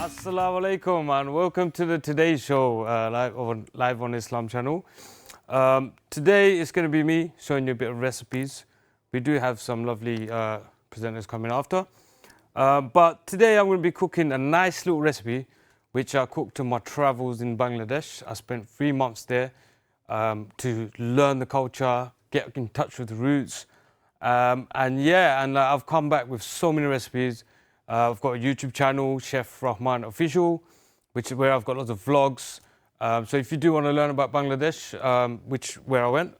Assalamu alaikum and welcome to the Today Show live on Islam channel. Today it's going to be me showing you a bit of recipes. We do have some lovely presenters coming after. But today I'm going to be cooking a nice little recipe which I cooked on my travels in Bangladesh. I spent 3 months there to learn the culture, get in touch with the roots. And I've come back with so many recipes. I've got a YouTube channel, Chef Rahman Official, where I've got lots of vlogs. So if you do want to learn about Bangladesh, where I went,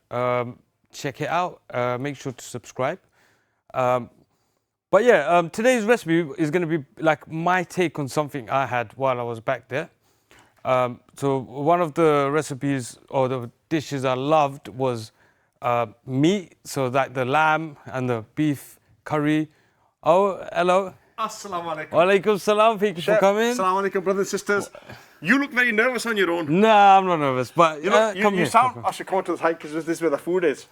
check it out. Make sure to subscribe. Today's recipe is going to be like my take on something I had while I was back there. So one of the recipes or the dishes I loved was meat. So like the lamb and the beef curry. Oh, hello. Assalamu alaikum. Walaikum salam. Thank you for coming. Assalamu alaikum, brothers and sisters. You look very nervous on your own. Nah, I'm not nervous, but you sound. I should come to the side because this is where the food is.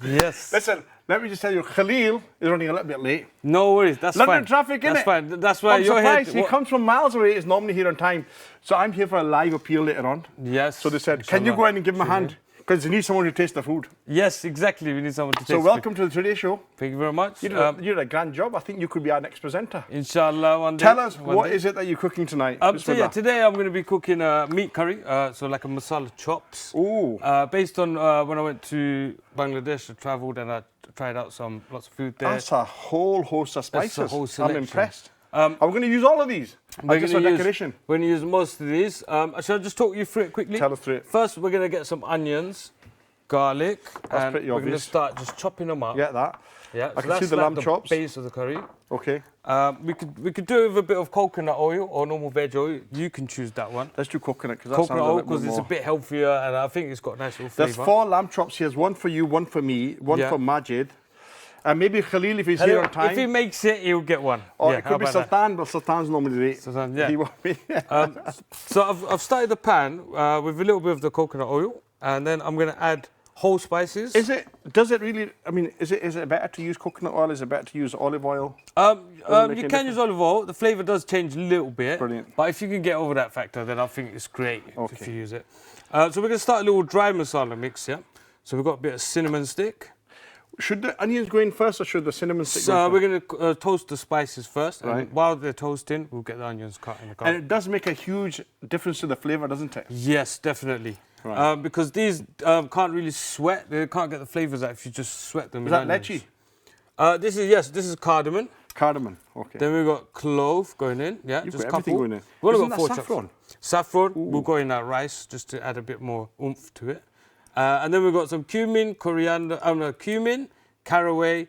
Yes. Listen, let me just tell you, Khalil is running a little bit late. No worries, that's fine. London traffic, innit? That's fine. That's why I'm you're surprised. here. He comes from miles away. He's normally here on time. So I'm here for a live appeal later on. Yes. So they said, can you go in and give him a hand? Because they need someone to taste the food. Yes, exactly. We need someone to taste. So welcome to the Today Show. Thank you very much. You did a grand job. I think you could be our next presenter. Inshallah, one day. Tell us, what is it that you're cooking tonight? Today I'm going to be cooking meat curry, so like a masala chops. Ooh. Based on when I went to Bangladesh, I travelled and I tried out lots of food there. That's a whole host of spices. That's a whole selection. I'm impressed. Are we going to use all of these? We're just for decoration? We're going to use most of these. Shall I just talk you through it quickly? Tell us through it. First, we're going to get some onions, garlic, and we're going to start just chopping them up. Get that. Yeah, I can see the lamb chops. Base of the curry. Okay. We could do it with a bit of coconut oil or normal veg oil. You can choose that one. Let's do coconut because that sounds a bit more. It's a bit healthier and I think it's got a nice little flavour. There's 4 lamb chops here. One for you, one for me, one for Majid. And maybe Khalil, if he's here on time. If he makes it, he'll get one. Or it could be Sultan, but Sultan's normally late. Sultan, yeah. He won't be. So I've started the pan with a little bit of the coconut oil, and then I'm going to add whole spices. Is it better to use coconut oil? Is it better to use olive oil? You can use olive oil. The flavour does change a little bit. Brilliant. But if you can get over that factor, then I think it's great if you use it. So we're going to start a little dry masala mix, yeah? So we've got a bit of cinnamon stick. Should the onions go in first or should the cinnamon stick go in first? We're going to toast the spices first. Right. And while they're toasting, we'll get the onions cut in the garlic. And it does make a huge difference to the flavour, doesn't it? Yes, definitely. Right. Because these can't really sweat. They can't get the flavours out if you just sweat them. Is that leche? This is cardamom. Cardamom, okay. Then we've got clove going in. Yeah, You've just got everything going in. Isn't that saffron? Saffron. We'll go in that rice just to add a bit more oomph to it. And then we've got some cumin, cumin, caraway,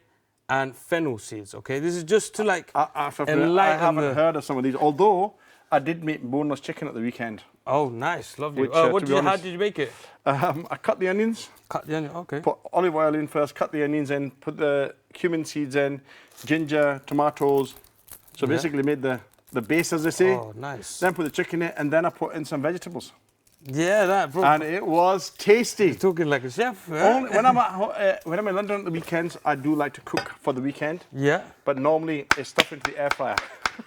and fennel seeds. Okay, this is just to like enlighten. I haven't heard of some of these, although I did make boneless chicken at the weekend. Oh, nice, lovely. Which, how did you make it? I cut the onions. Cut the onion, okay. Put olive oil in first, cut the onions in, put the cumin seeds in, ginger, tomatoes. So basically made the base, as they say. Oh, nice. Then put the chicken in, and then I put in some vegetables. Yeah, that, bro. And it was tasty. You're talking like a chef. When I'm in London on the weekends, I do like to cook for the weekend. Yeah. But normally it's stuff into the air fryer.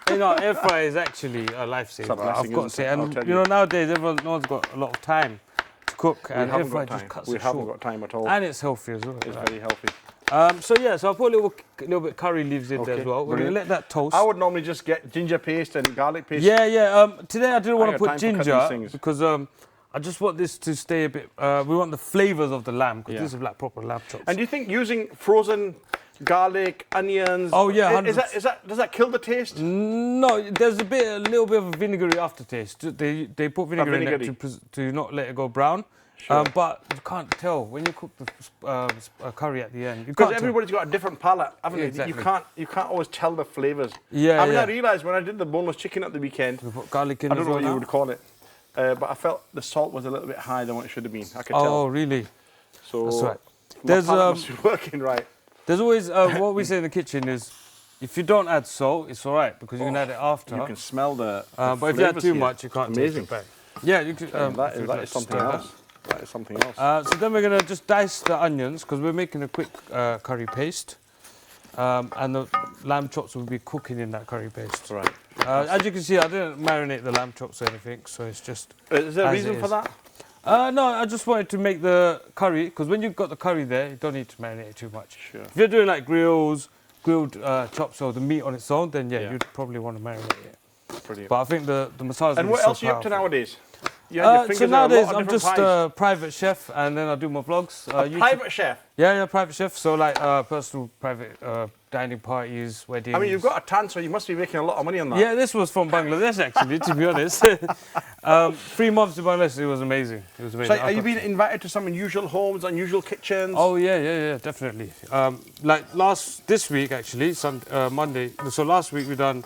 Air fryer is actually a lifesaver. I've got to say, and nowadays no one's got a lot of time to cook, and air fryer just cuts it short. We haven't got time at all. And it's healthy as well. It's very healthy. So I put a little bit curry leaves in there as well. We're going to let that toast. I would normally just get ginger paste and garlic paste. Yeah. Today I didn't want to put ginger because I just want this to stay a bit. We want the flavours of the lamb because this is like proper lamb chops. And do you think using frozen garlic, onions? Oh yeah, does that kill the taste? No, there's a little bit of a vinegary aftertaste. They put vinegar in it to not let it go brown. Sure. But you can't tell when you cook the curry at the end. Because everybody's got a different palate, haven't they? Exactly. You can't always tell the flavours. Yeah. I realised when I did the boneless chicken at the weekend. We put garlic in. I don't know what you would call it, but I felt the salt was a little bit higher than what it should have been. I could tell. Oh, really? So that's right. My palate must be working right. There's always what we say in the kitchen is, if you don't add salt, it's all right because you can add it after. You can smell the but if you add too much, you can't taste it back. Yeah, you can. That is something else. That is something else. So then we're going to just dice the onions because we're making a quick curry paste. And the lamb chops will be cooking in that curry paste. Right. As you can see, I didn't marinate the lamb chops or anything, so it's just. Is there a as reason it for is. that? No, I just wanted to make the curry, because when you've got the curry there, you don't need to marinate it too much. Sure. If you're doing like grilled chops or the meat on its own, then yeah, you'd probably want to marinate it. Brilliant. But I think the masala. And what else are you up to nowadays? You had your fingers So in a lot nowadays of I'm different just pies. a private chef, and then I do my vlogs. Private chef? Yeah, private chef. So like personal private dining parties, weddings. I mean, you've got a tan, so you must be making a lot of money on that. Yeah, this was from Bangladesh actually, to be honest. 3 months in Bangladesh, it was amazing. It was amazing. So are you being invited to some unusual homes, unusual kitchens? Oh yeah, definitely. Like this week actually, Monday. So last week we done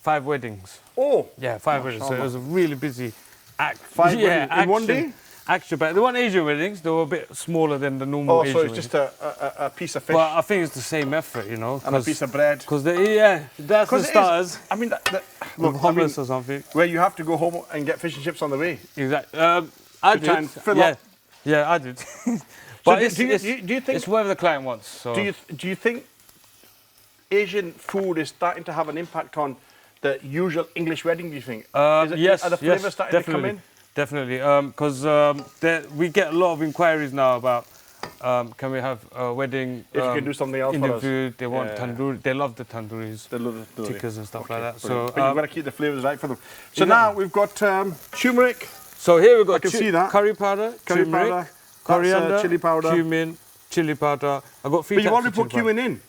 5 weddings. Oh. Yeah, 5 weddings. So it was a really busy act. 5 weddings in one day? Action, but they weren't Asian weddings. They were a bit smaller than the normal Asian so it's weddings. just a piece of fish But I think it's the same effort, you know. and a piece of bread. Because that's the starters. I mean, With hummus or something. where you have to go home and get fish and chips on the way. Exactly. try I did. and fill up. Yeah, I did. But do you think it's whatever the client wants. So. do you think Asian food is starting to have an impact on the usual English wedding? Do you think? Yes, Are the flavours starting to come in? Definitely, because we get a lot of inquiries now about can we have a wedding If you can do something else Indian for us. food. They want tandoori. They love the tandooris, They love the tikkers and stuff like that. Brilliant. So But you've got to keep the flavours right for them. So now we've got turmeric, So here we've got I can see that. curry powder, curry turmeric, powder, coriander, that's, chili powder. cumin, chili powder. I got 3 But you types already of put chili powder. cumin in.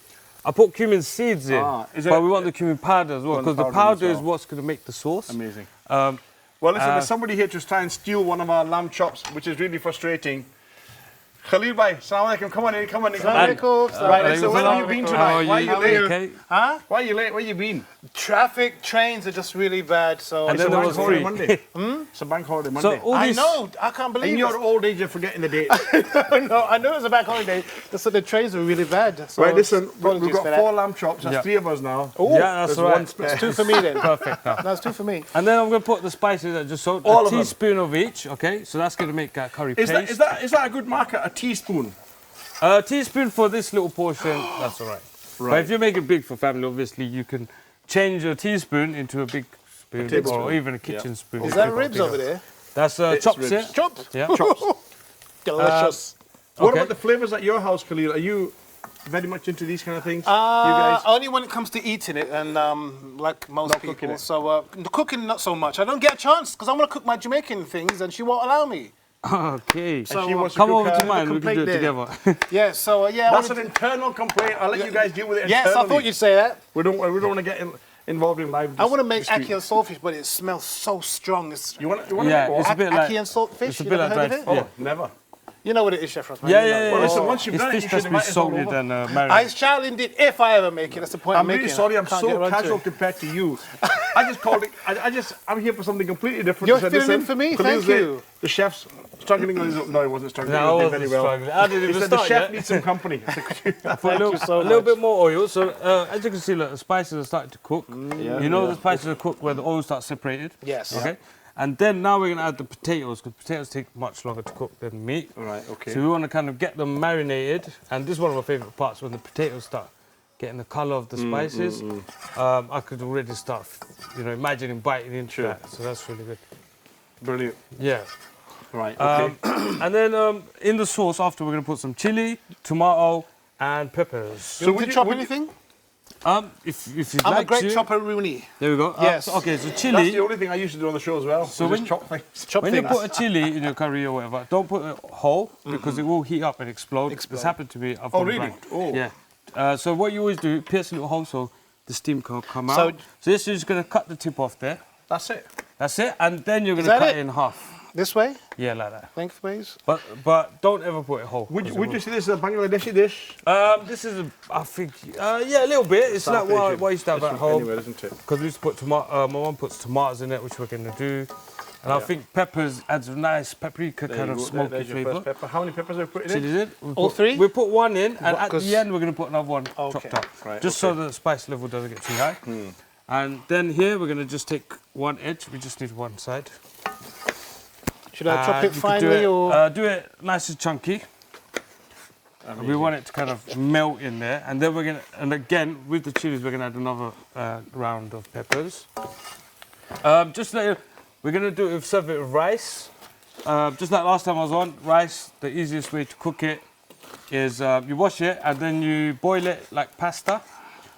I put cumin seeds in, Is but it- we want the cumin powder as well, want the because the powder powder as is well. what's going to make the sauce. Amazing. Um, Well, listen, there's somebody here to try and steal one of our lamb chops, which is really frustrating. Khalil bhai, assalamu alaikum. Come on in, come on in, come on in. Right, so where have you been tonight? Why are you late? Okay. Huh? Why are you late? Where you been? Traffic, trains are just really bad. So And It's then a there bank was holiday free. Monday. It's a bank holiday Monday. So all I these, know, I can't believe in it. your old age, you're forgetting the date. No, I know it was a bank holiday. So the trains were really bad. So Right, listen, we've apologies got for 4 that. lamb chops. There's Yeah. 3 of us now. Ooh, yeah, that's There's right. one spare. it's 2 for me then. Perfect. Now. That's 2 for me. And then I'm going to put the spices I just sold, All a of them. teaspoon of each, okay? So that's going to make that curry Is paste. that a good marker? A teaspoon? A teaspoon for this little portion, that's all right. But Right. if you make it big for family, obviously, you can change your teaspoon into a big spoon tablespoon. or even a kitchen spoon. Is if that you've got ribs bigger. over there? That's It's chops, ribs. yeah? Chopped. Yeah. Chops. Delicious. What Okay. about the flavours at your house, Khalil? Are you very much into these kind of things? you Uh, guys? only when it comes to eating it, and like most Not people. cooking it. So the cooking not so much. I don't get a chance because I want to cook my Jamaican things, and she won't allow me. Okay. So, she wants to Come cook over her- to mine, we can complaint do it there. together. Yeah. So yeah. I That's wanna- an internal complaint. I'll let you guys deal with it yes, internally. I thought you'd say that. We don't want to get involved in live. I want to make dispute. ackee and saltfish, but it smells so strong. It's You want to Yeah, make what? it's a bit like... ackee and saltfish. it's a You bit never like heard of dried- it? Oh, never. You know what it is, Chef Ross. Yeah, yeah. Well, listen, Oh. once you've It's done it, fish you that's should been invite us all salted over. and I marinated. challenged it if I ever make it. That's the point I'm I'm making. really sorry. I'm Can't get so around to casual it. compared to you. I just called it. I'm here for something completely different. You're I said, filling in listen, for me? Khalil's Thank late. you. The chef's struggling on his own. No, he wasn't struggling. No, I He was doing wasn't very well. struggling. I didn't He even said the start chef yet. needs some company. I said, Put a little, you so a little much. bit more oil. So as you can see, look, the spices are starting to cook. Yeah, You know yeah. the spices are cooked where the oil starts separated. Yes. Okay. And then now we're going to add the potatoes, because potatoes take much longer to cook than meat. Right. Okay. So we want to kind of get them marinated. And this is one of my favourite parts, when the potatoes start getting the colour of the spices. I could already start, imagining biting into that. So that's really good. Brilliant. Yeah. Right. Okay. And then in the sauce after, we're going to put some chili, tomato, and peppers. So would you chop anything? If you'd I'm like a great to. chopper, Rooney. There we go. Yes. Okay, so That's chili. the only thing I used to do on the show as well. So So when just chop things. Chop When things. you put a chili in your curry or whatever, don't put it whole because it will heat up and explode. This happened to me. I've Oh, gone really? blank. Oh. Yeah. So what you always do, pierce a little hole so the steam can come out. So- So this, you're just going to cut the tip off there. That's it. That's it. And then you're going Is to that cut it? it in half. This way? Yeah, like that. Thanks, please. But don't ever put it whole. Would 'cause you, it would you say this is a Bangladeshi dish? This is, I think, yeah, a little bit. It's like what I used to have at home. Anywhere, isn't it? Because we used to put tomato, my mum puts tomatoes in it, which we're going to do. And I think peppers adds a nice paprika There kind you of go. smoky There's your flavour. first pepper. How many peppers have we put in? Chilies in. We All put- three? We put one in, and at 'cause- the end we're going to put another one Okay. chopped up. Right, Just so okay. the spice level doesn't get too high. And then here we're going to just take one edge. We just need one side. Should I chop And it you could do finely it, or? do it nice and chunky. We want it to kind of melt in there, and then we're gonna, and again with the chilies, we're gonna add another round of peppers. Just like we're gonna do it, serve it with rice. Just like last time I was on rice, the easiest way to cook it is you wash it and then you boil it like pasta.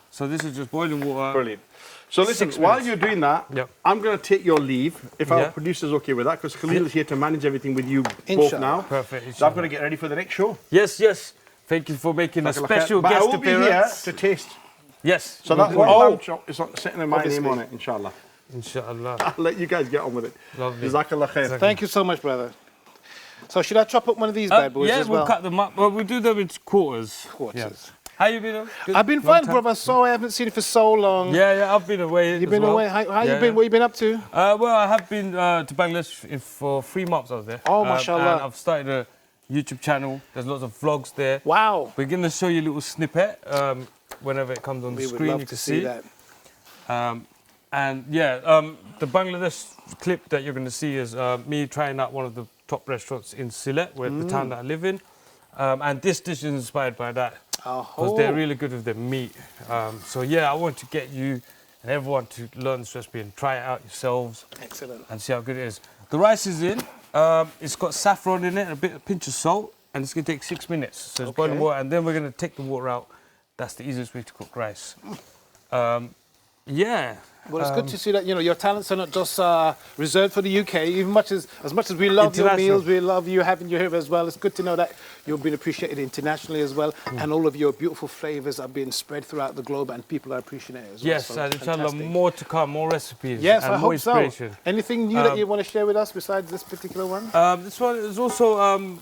So this is just boiling water. Brilliant. So listen, while you're doing that, I'm going to take your leave, if our producer's okay with that, because Khalil is here to manage everything with you both now. Perfect. So I'm going to get ready for the next show. Yes, yes. Thank you for making a special guest appearance. But I will be here to taste. Yes. So that one lamb chop is sitting in my name on it, inshallah. Inshallah. I'll let you guys get on with it. Lovely. Jazakallah khair. Thank you so much, brother. So should I chop up one of these bad boys as well? Yeah, we'll cut them up. Well, we'll do them into quarters. Quarters. How you been? Good? I've been fine, brother. So I haven't seen you for so long. Yeah, I've been away. You've been away. How you been? What you been up to? Well, I have been to Bangladesh for 3 months. I was there. Oh, mashallah. And I've started a YouTube channel. There's lots of vlogs there. Wow. We're going to show you a little snippet whenever it comes on the screen. You can see that. And yeah, the Bangladesh clip that you're going to see is me trying out one of the top restaurants in Slit, where the town that I live in. And this dish is inspired by that. Because they're really good with their meat. So yeah, I want to get you and everyone to learn this recipe and try it out yourselves. Excellent. And see how good it is. The rice is in. It's got saffron in it and a pinch of salt. And it's going to take 6 minutes. So it's boiling water. And then we're going to take the water out. That's the easiest way to cook rice. Yeah. Well, it's good to see that your talents are not just reserved for the UK. Even as much as we love your meals, we love you having you here as well. It's good to know that you're being appreciated internationally as well, and all of your beautiful flavors are being spread throughout the globe, and people are appreciating it as well. Yes, so and inshallah, more to come, more recipes. Yes, and I more hope inspiration. so. Anything new that you want to share with us besides this particular one? This one is also.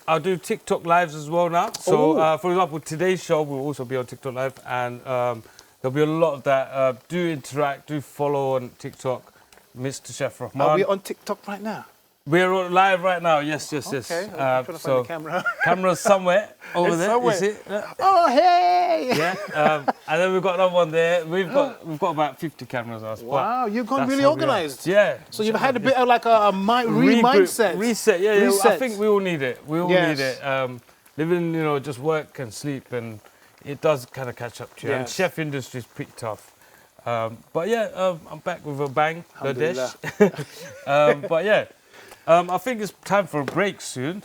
I'll do TikTok lives as well now. So, for example, today's show will also be on TikTok live, and there'll be a lot of that. Do interact, do follow on TikTok, Mr. Chef Rahman. Are we on TikTok right now? We're live right now, yes. Okay, I'm trying to find the camera. Camera's somewhere over there. Somewhere. You see? Oh, hey! Yeah, and then we've got another one there. We've got about 50 cameras on us. Wow, you've gone really organised. Yeah. So you've had a bit of like a mindset. Reset, yeah. I think we all need it. We all need it. Living, just work and sleep, and it does kind of catch up to you. And chef industry is pretty tough. But yeah, I'm back with a bang, the dish. But yeah. I think it's time for a break soon.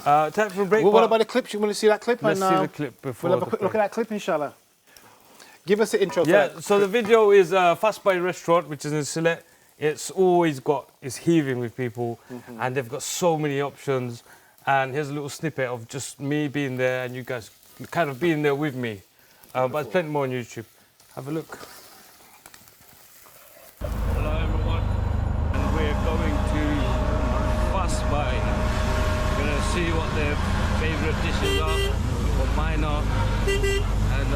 Time for a break. Well, what about the clips? You want to see that clip? Let's see the clip before. We'll have a quick look at that clip, inshallah. Give us the intro. Yeah. So the video is Fast By Restaurant, which is in Sylhet. It's heaving with people, and they've got so many options. And here's a little snippet of just me being there and you guys kind of being there with me. But there's plenty more on YouTube. Have a look. Hello everyone, and we're going to Fast By. We're going to see what their favourite dishes are, what mine are, and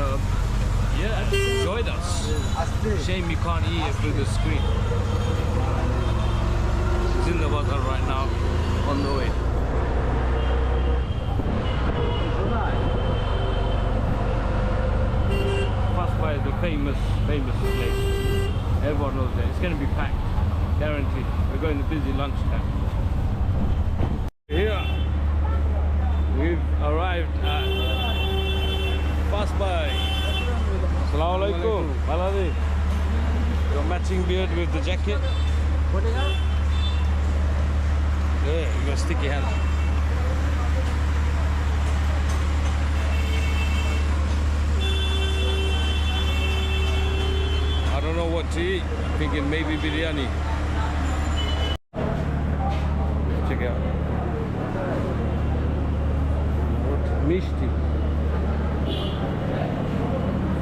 yeah, join us. Shame you can't eat it through the screen. It's in the bazaar right now, on the way. Fast By is the famous place. Everyone knows that. It's going to be packed, guaranteed. We're going to busy lunchtime. Here, we've arrived at Fast By. Assalamu alaikum. Maladi. Your matching beard with the jacket. Yeah, you got a sticky hand. I don't know what to eat. I'm thinking maybe biryani. Check it out. Mishti.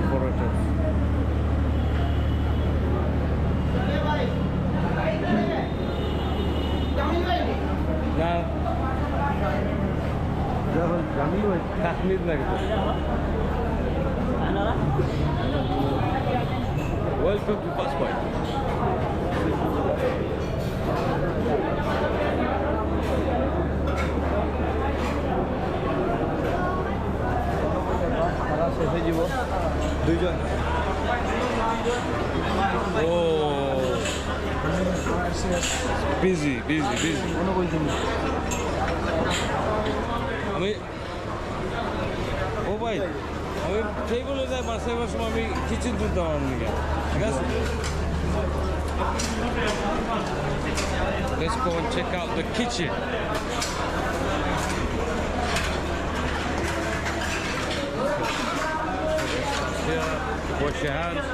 Potatoes. Kashmir Welcome to Fast By. Oh, busy. I mean, wait. আমি table এ মাছের সময় আমি kitchen তুলতাম আপনাকে ঠিক আছে Let's go and check out the kitchen. Here, wash your hands,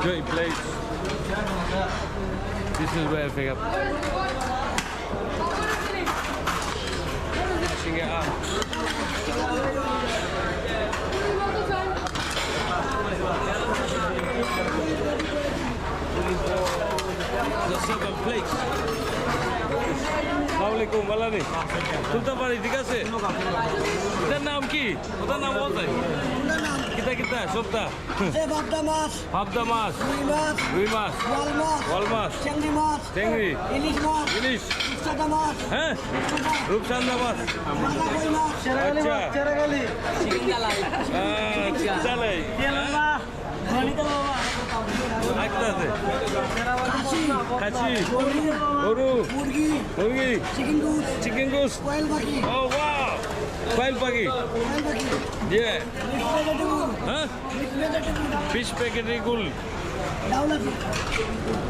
dirty plates. This is where everything up. Washing it up. The seven plates. Assalamualaikum, ভালো নেই তুলতে পারি ঠিক আছে এটার নাম কি ওটার নাম বলতে কিতা কিতা সবটা পাবদা মাছ রুই মাছ ওয়াল মাছ চিংড়ি ইলিশ হ্যাঁ রূপচাঁদা মাছ আচ্ছা চিংড়ালাই আছে খাসি গরু মুরগি chicken goes Oh wow! Quail pagi. Yeah. Huh? Fish packet regul.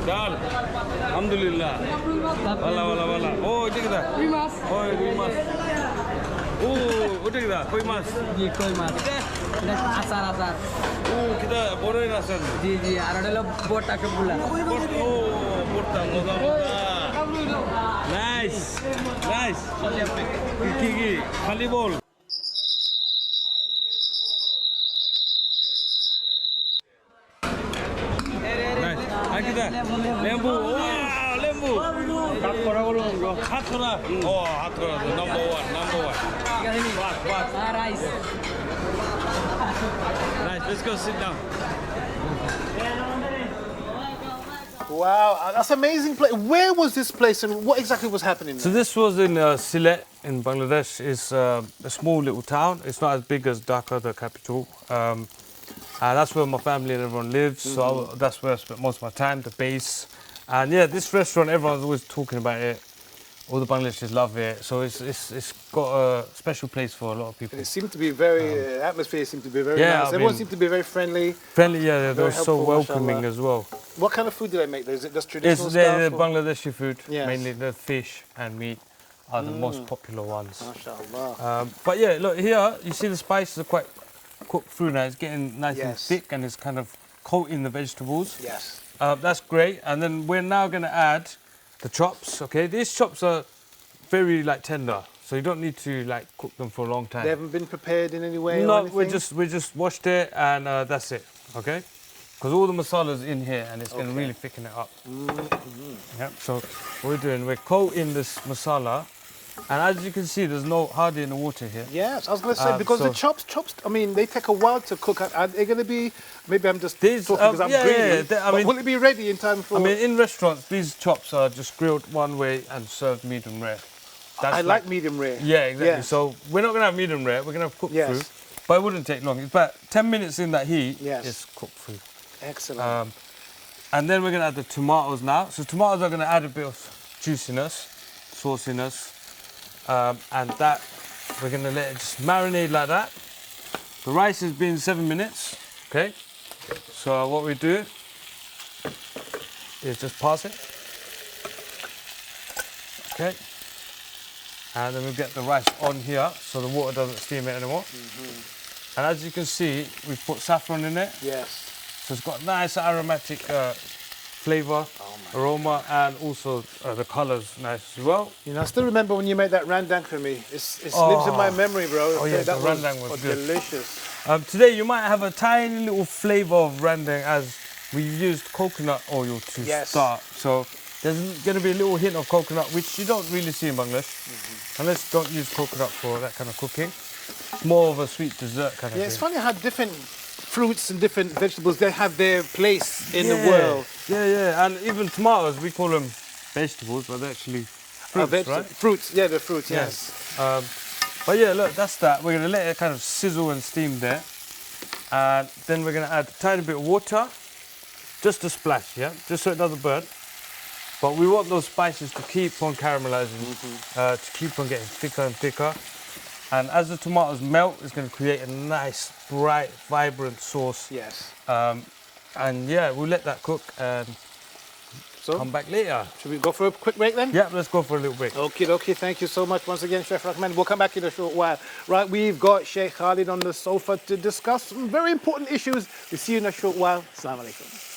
Dal. Alhamdulillah. Wala. Oh, itu kita. Rimas. Oh, rimas. Oh, itu kita. Koi mas. Ji, koi mas. Asar. Kita bodohin asar. Ji. Ada lo botak kebulan. Oh, botak. Nice. Kiki. Kali bol. Kita lembu. Wow, lembu. Cut kora. Oh, number one. What? Rice. Nice. Let's go sit down. Wow, that's amazing place. Where was this place and what exactly was happening So there? this was in Slit in Bangladesh. It's a small little town. It's not as big as Dhaka, the capital. That's where my family and everyone lives. So that's where I spent most of my time, the base. And yeah, this restaurant, everyone's always talking about it. All the Bangladeshis love it. So it's got a special place for a lot of people. It seemed to be very, atmosphere seemed to be very yeah, nice. I Everyone mean- seemed to be very friendly. Friendly, yeah, they were Very so helpful, welcoming mashallah. as well. What kind of food do they make there? Is it just It's traditional the stuff? or- Bangladeshi food, Yes. mainly the fish and meat are the most popular ones. Mashallah. But yeah, look here, you see the spices are quite cooked through now. It's getting nice and Yes. thick and it's kind of coating the vegetables. Yes. That's great. And then we're now going to add the chops. Okay, these chops are very tender, so you don't need to cook them for a long time. They haven't been prepared in any way or No, anything? we just washed it and that's it. Okay, because all the masala's in here and it's going to Okay. really thicken it up. Yep. So what we're doing, we're coating this masala, and as you can see, there's hardly any water here. Yes, I was going to say, because the chops, I mean, they take a while to cook. Are they going to be, maybe I'm just These, talking because I'm yeah, greedy, I but mean- will it be ready in time for... I mean, in restaurants, these chops are just grilled one way and served medium rare. I like medium rare. Yeah, exactly. Yeah. So we're not going to have medium rare, we're going to have cooked Yes. through, but it wouldn't take long. It's about 10 minutes in that heat, Yes. it's cooked through. Excellent. And then we're going to add the tomatoes now. So tomatoes are going to add a bit of juiciness, sauciness, and that we're going to let it just marinate like that. The rice has been 7 minutes, okay? So what we do is just pass it, okay? And then we get the rice on here so the water doesn't steam it anymore. And as you can see, we've put saffron in it. Yes. So it's got nice aromatic flavour, aroma, and also the colour's nice as well. You know, I still remember when you made that randang for me. It lives in my memory, bro. Oh, yeah, that the randang was good. delicious. Today you might have a tiny little flavour of rendang as we used coconut oil to Yes. start. So there's going to be a little hint of coconut, which you don't really see in Bangladesh, unless you don't use coconut for that kind of cooking. It's more of a sweet dessert kind of Yeah, it's thing. funny how different fruits and different vegetables, they have their place in the world. Yeah, and even tomatoes, we call them vegetables, but they're actually fruits, right? Fruits, yeah, the fruits, yes. But yeah, look, that's that. We're going to let it kind of sizzle and steam there. And then we're going to add a tiny bit of water, just a splash, yeah? Just so it doesn't burn. But we want those spices to keep on caramelizing, to keep on getting thicker and thicker. And as the tomatoes melt, it's going to create a nice, bright, vibrant sauce. Yes. And yeah, we'll let that cook and So, come back later. should we go for a quick break then? Yeah, let's go for a little break. Okay, thank you so much once again, Chef Rahman. We'll come back in a short while. Right, we've got Sheikh Khalid on the sofa to discuss some very important issues. We'll see you in a short while. Assalamu alaikum.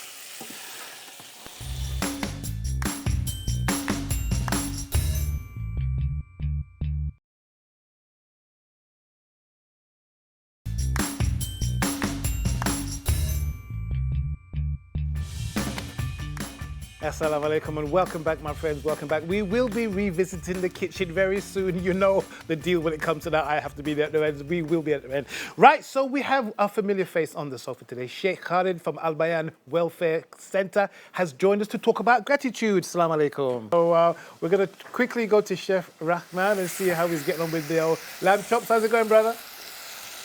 Assalamu alaikum and welcome back, my friends. Welcome back. We will be revisiting the kitchen very soon. You know the deal when it comes to that. I have to be there at the end. We will be at the end. Right, so we have a familiar face on the sofa today. Sheikh Khalid from Al Bayan Welfare Center has joined us to talk about gratitude. Assalamu alaikum. So we're going to quickly go to Chef Rahman and see how he's getting on with the old lamb chops. How's it going, brother?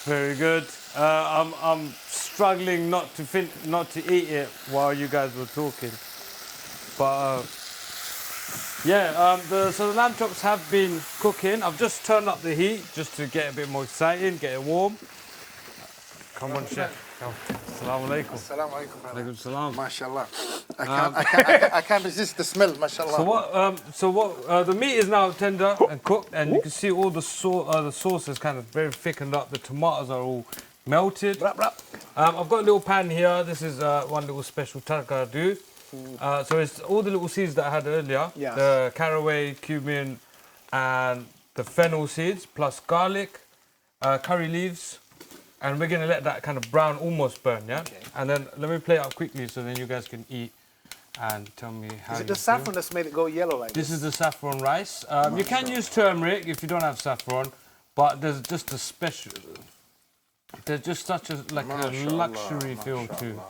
Very good. I'm struggling not to eat it while you guys were talking. But yeah, so the lamb chops have been cooking. I've just turned up the heat just to get a bit more exciting, get it warm. Come on, chef. Come. Assalamu alaikum. Assalamu alaikum, brother. Alaikum salam. MashaAllah. I can't resist the smell, mashallah. So what? The meat is now tender and cooked, and you can see all the sauce is kind of very thickened up. The tomatoes are all melted. I've got a little pan here. This is one little special tadka I do. So it's all the little seeds that I had earlier. Yes. The caraway, cumin, and the fennel seeds, plus garlic, curry leaves. And we're going to let that kind of brown, almost burn, yeah? Okay. And then let me play it up quickly so then you guys can eat and tell me how Is you it the saffron that's made it go yellow like this? This is the saffron rice. You can use turmeric if you don't have saffron, but there's just a special... There's just such a luxury feel to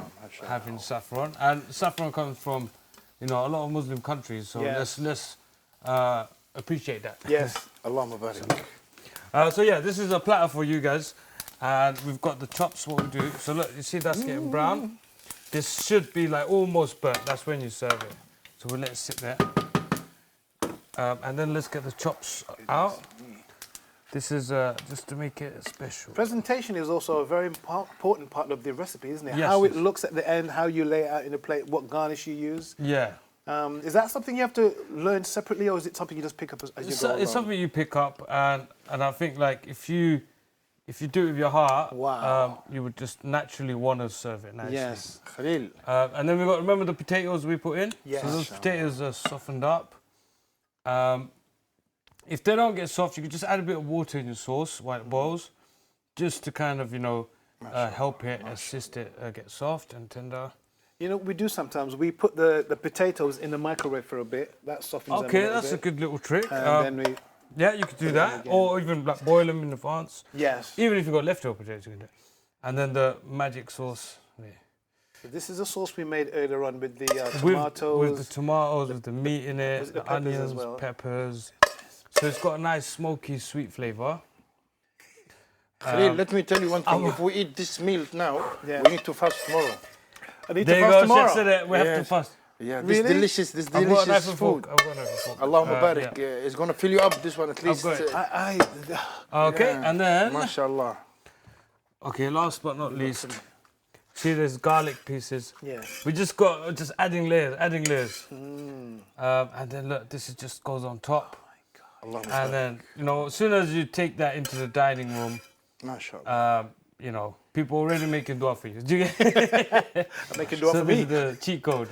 having saffron. And saffron comes from, you know, a lot of Muslim countries, so Yes. let's appreciate that. Yes. Allahumma barik. So yeah, this is a platter for you guys. And we've got the chops, what we do. So look, you see that's getting brown. This should be like almost burnt. That's when you serve it. So we'll let it sit there. And then let's get the chops out. This is just to make it special. Presentation is also a very important part of the recipe, isn't it? Yes, How it yes. looks at the end, how you lay it out in a plate, what garnish you use. Yeah. Is that something you have to learn separately, or is it something you just pick up as you go along? It's something you pick up, and I think like if you do it with your heart, Wow. you would just naturally want to serve it nicely. Yes. Khalil. And then we got, remember the potatoes we put in? Yes. So those potatoes are softened up. If they don't get soft, you can just add a bit of water in your sauce while it boils, just to kind of, you know, help it, assist it get soft and tender. You know, we do sometimes. We put the potatoes in the microwave for a bit. That softens them Okay, a little that's a bit. good little trick. And then we... Yeah, you could do that, again. or even like boil them in advance. Yes. Even if you've got leftover potatoes, you can do it. And then the magic sauce. Yeah. So this is a sauce we made earlier on with the tomatoes. With the tomatoes, with the meat in Was it, it the the peppers as onions, well? peppers. So it's got a nice smoky, sweet flavour. Khalil, let me tell you one thing. If we eat this meal now, Yeah. we need to fast tomorrow. I need There to you fast go, tomorrow. Chef said it. We have to Yes. fast. Yeah, Really? this I've got a knife delicious and food. fork. I've got a knife and fork. Allahumma barik. yeah. It's gonna fill you up. This one at least. got it. Okay, Yeah. and then, MashaAllah. okay, last but not least, see there's garlic pieces. Yes. We just got, just adding layers. And then look, this is just goes on top. Allahumma And then, you know, as soon as you take that into the dining room, MashaAllah. you know, people already making dua for you. Do you get I'm making do So for this me. is the cheat code.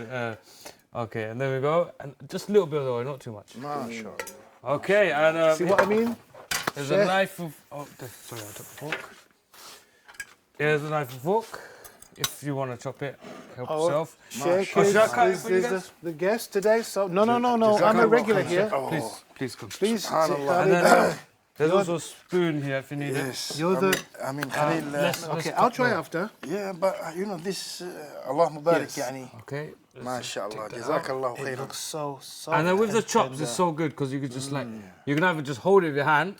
Okay, and there we go. And just a little bit of oil, not too much. MashaAllah. Okay, and See what I mean? there's Yeah. a knife of... Oh, sorry, I took the fork. Here's a knife and fork. If you want to chop it, help yourself. Sheikh Should I cut it is for you guys? the guest today. So no. I'm a regular here. Please come. Please, Subhanallah. And then there's also a spoon here if you need it. Yes. You're the- I mean, Khalil. Let's Okay, cut I'll try that. after. Yeah, but you know this. Allahumma barik, Yes. yani. Okay. let's MashaAllah. take that out. Jazakallah It khairan. looks so soft. And then with the chops, tender. it's so good because you could just like, you can either just hold it with your hand,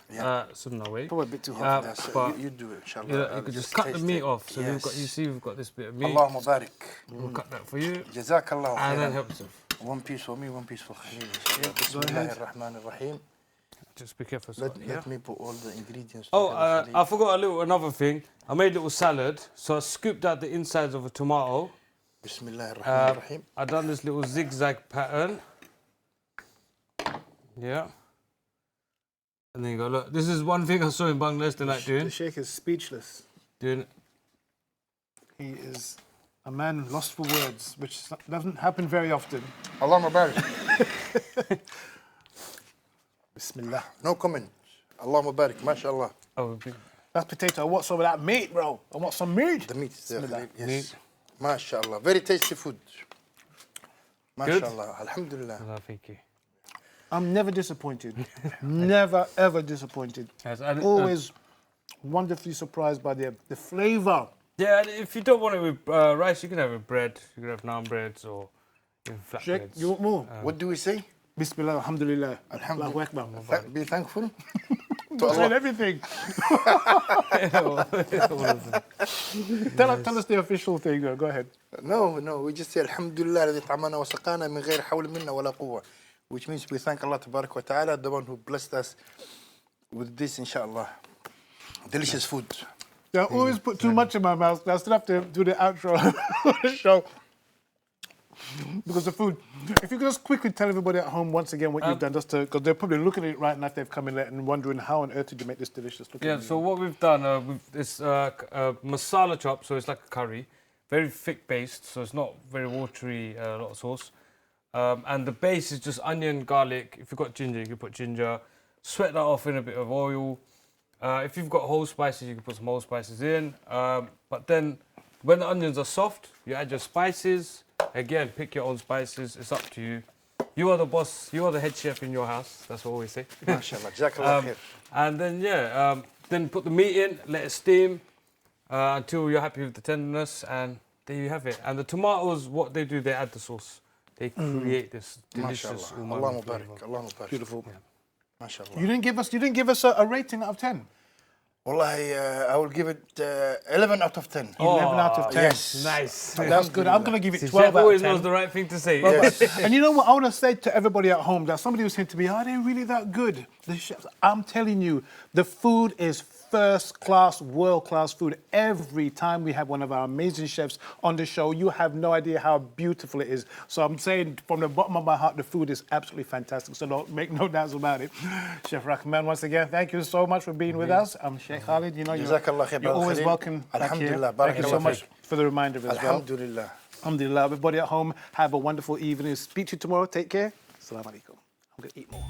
so no way. Probably a bit too hot. That's it. but You do it, inshallah. You, know, you could just cut the taste meat it. off. So we've got, you Yes. see, we've got this bit of meat. Allahumma barik. We'll cut that for you. Jazakallah And then khairan. help yourself. One piece for me, one piece for Khalil. Bismillahir Rahmanir Rahim. just be careful. Let me put all the ingredients. Oh, together, I forgot another thing. I made a little salad, so I scooped out the insides of a tomato. Bismillah ar-Rahman ar-Rahim. I done this little zigzag pattern. Yeah. And then you go, look, this is one thing I saw in Bangladesh they like doing. The Sheikh is speechless. Doing He is a man lost for words, which doesn't happen very often. Allah Mubarak. Bismillah. No comment. Allah Mubarak. MashaAllah. Oh, That's potato. I want some of that meat, bro. I want some meat. The meat is there. Bismillah. Khalil. Yes. Meat. MashaAllah. Very tasty food. Good? MashaAllah. Alhamdulillah. Allah, thank you. I'm never disappointed. Never, ever disappointed. Yes, and, Always wonderfully surprised by the flavour. Yeah, and if you don't want it with rice, you can have it with bread. You can have naan breads or even Sheikh, flatbreads. you want more? What do we say? Bismillah, alhamdulillah. Alhamdulillah. Allahu Akbar. Be thankful. Don't say everything. Tell us the official thing. Go ahead. No, we just say Alhamdulillah الذي طعمنا وسقانا من غير حول منا ولا قوة, which means we thank Allah Tabarak wa Ta'ala, the one who blessed us with this, inshallah. Delicious food. I always put too much in my mouth. I still have to do the outro of the show because of food. If you could just quickly tell everybody at home once again what you've done, just because they're probably looking at it right now if they've come in late and wondering how on earth did you make this delicious looking. Yeah, so what we've done, it's masala chop, so it's like a curry, very thick based, so it's not very watery, a lot of sauce. And the base is just onion, garlic. If you've got ginger, you can put ginger. Sweat that off in a bit of oil. If you've got whole spices, you can put some whole spices in. But then when the onions are soft, you add your spices. Again, pick your own spices. It's up to you. You are the boss. You are the head chef in your house. That's what we say. MashaAllah. Jazakallah khair. And then, then put the meat in, let it steam until you're happy with the tenderness. And there you have it. And the tomatoes, what they do, they add the sauce. They create this delicious MashaAllah. umami Allah flavor. Mubarak. Allah Mubarak. Beautiful. MashaAllah. You didn't give us a rating out of 10. Wallahi, I will give it 11 out of 10. 11 out of 10. Yes. Nice. That's good. I'm going to give it See, 12 chef out of always 10. knows the right thing to say. Yes. And you know what? I want to say to everybody at home that somebody was saying to me, are they really that good? The chefs, I'm telling you, the food is first class, world class food. Every time we have one of our amazing chefs on the show, you have no idea how beautiful it is. So I'm saying from the bottom of my heart, the food is absolutely fantastic. So don't make no doubts about it. Chef Rahman, once again, thank you so much for being with us. I'm Sheikh Khalid. You know, Jazakallah khair, you're always Khalid. welcome back here. Alhamdulillah. Thank you so Barakallah much feek. for the reminder as well. Alhamdulillah. Alhamdulillah. Everybody at home, have a wonderful evening. Speak to you tomorrow. Take care. Assalamu alaikum. I'm going to eat more.